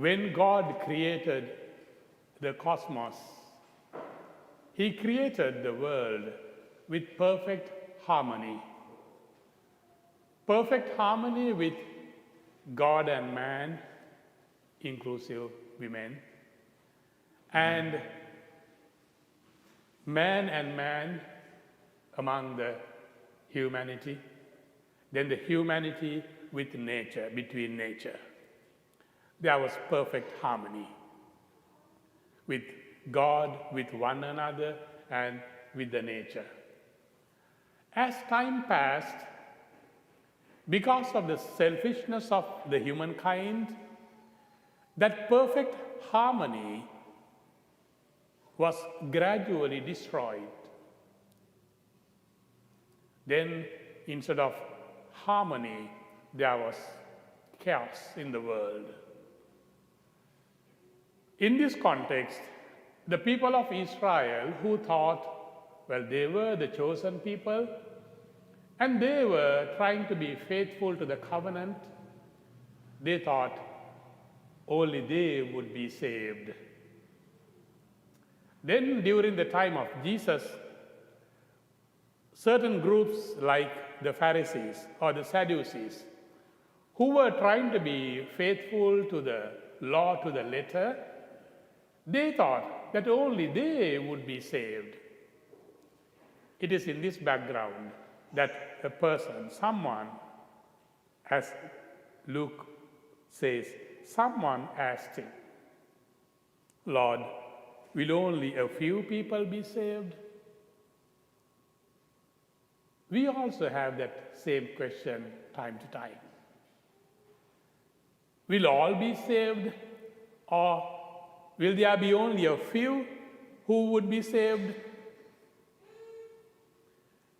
When God created the cosmos, He created the world with perfect harmony. Perfect harmony with God and man, inclusive women, and man among the humanity, then the humanity with nature, between nature. There was perfect harmony with God, with one another, and with the nature. As time passed, because of the selfishness of the humankind, that perfect harmony was gradually destroyed. Then, instead of harmony, there was chaos in the world. In this context, the people of Israel, who thought, well, they were the chosen people, and they were trying to be faithful to the covenant, they thought only they would be saved. Then, during the time of Jesus, certain groups like the Pharisees or the Sadducees, who were trying to be faithful to the law to the letter, they thought that only they would be saved. It is in this background that a person, someone, as Luke says, someone asked him, Lord, will only a few people be saved? We also have that same question time to time. Will all be saved, or will there be only a few who would be saved?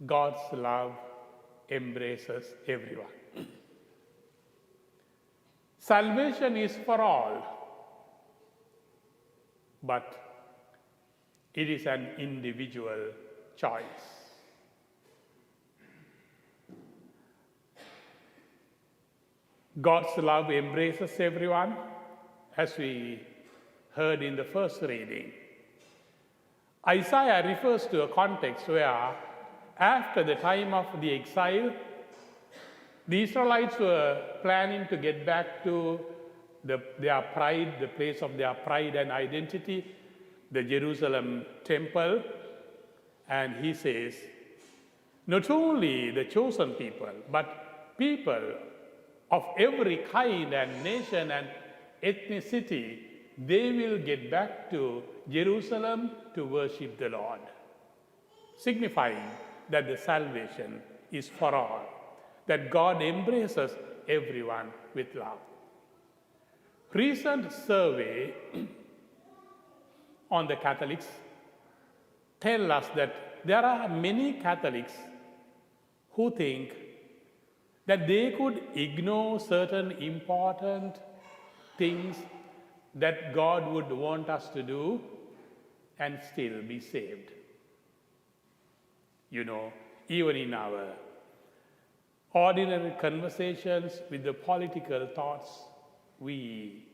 God's love embraces everyone. Salvation is for all, but it is an individual choice. God's love embraces everyone, as we heard in the first reading. Isaiah refers to a context where, after the time of the exile, the Israelites were planning to get back to their pride, the place of their pride and identity, the Jerusalem temple. And he says, not only the chosen people, but people of every kind and nation and ethnicity, they will get back to Jerusalem to worship the Lord, signifying that the salvation is for all, that God embraces everyone with love. Recent survey on the Catholics tell us that there are many Catholics who think that they could ignore certain important things that God would want us to do and still be saved. You know, even in our ordinary conversations with the political thoughts, we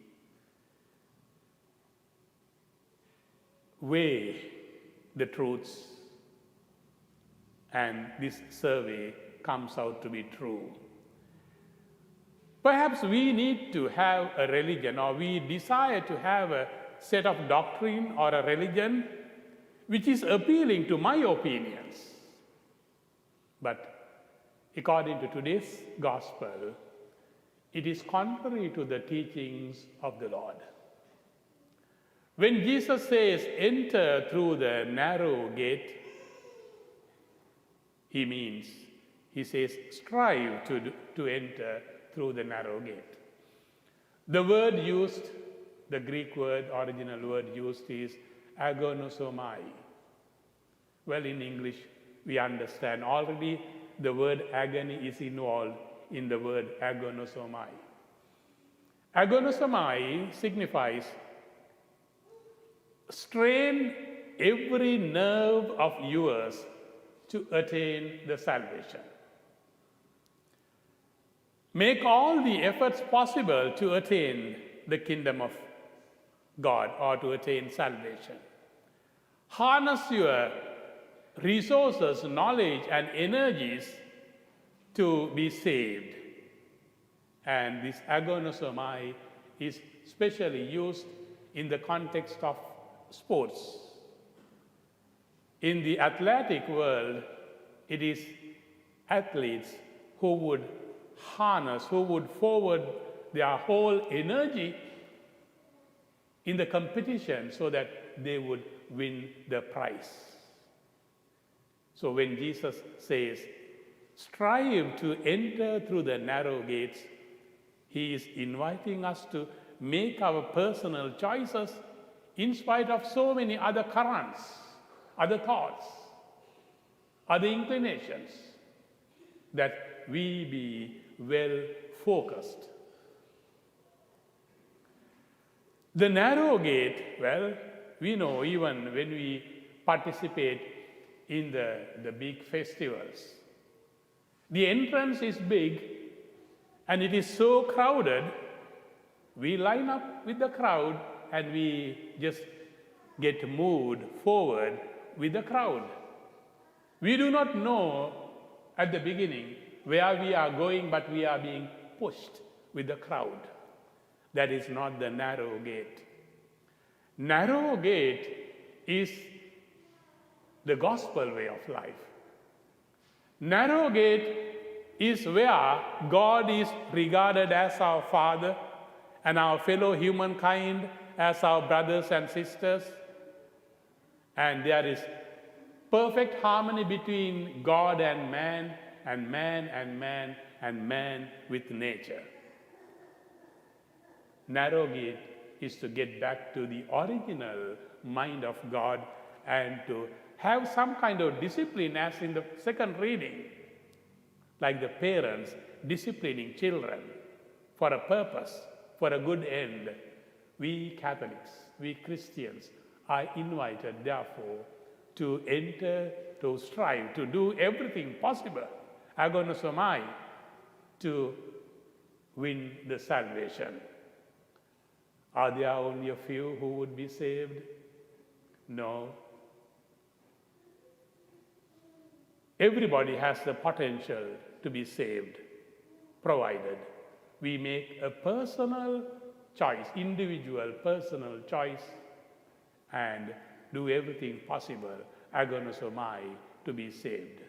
weigh the truths, and this survey comes out to be true. Perhaps we need to have a religion, or we desire to have a set of doctrine or a religion which is appealing to my opinions. But according to today's gospel, it is contrary to the teachings of the Lord. When Jesus says, enter through the narrow gate, he says, strive to enter through the narrow gate. The word used, the Greek word, original word used is agonosomai. Well, in English, we understand already the word agony is involved in the word agonosomai. Agonosomai signifies strain every nerve of yours to attain the salvation. Make all the efforts possible to attain the kingdom of God or to attain salvation. Harness your resources, knowledge, and energies to be saved. And this agonosomai is specially used in the context of sports. In the athletic world, it is athletes who would harness, who would forward their whole energy in the competition so that they would win the prize. So when Jesus says, strive to enter through the narrow gates, he is inviting us to make our personal choices in spite of so many other currents, other thoughts, other inclinations, that we be well focused. The narrow gate, well, we know even when we participate in the big festivals, the entrance is big and it is so crowded, we line up with the crowd and we just get moved forward with the crowd. We do not know at the beginning where we are going, but we are being pushed with the crowd. That is not the narrow gate. Narrow gate is the gospel way of life. Narrow gate is where God is regarded as our Father and our fellow humankind as our brothers and sisters. And there is perfect harmony between God and man, and man and man, and man with nature. Narrow gate is to get back to the original mind of God and to have some kind of discipline, as in the second reading, like the parents disciplining children for a purpose, for a good end. We Catholics, we Christians are invited, therefore, to enter, to strive, to do everything possible, agonosomai, to win the salvation. Are there only a few who would be saved? No. Everybody has the potential to be saved, provided we make a personal choice, individual personal choice, and do everything possible, agonosomai, to be saved.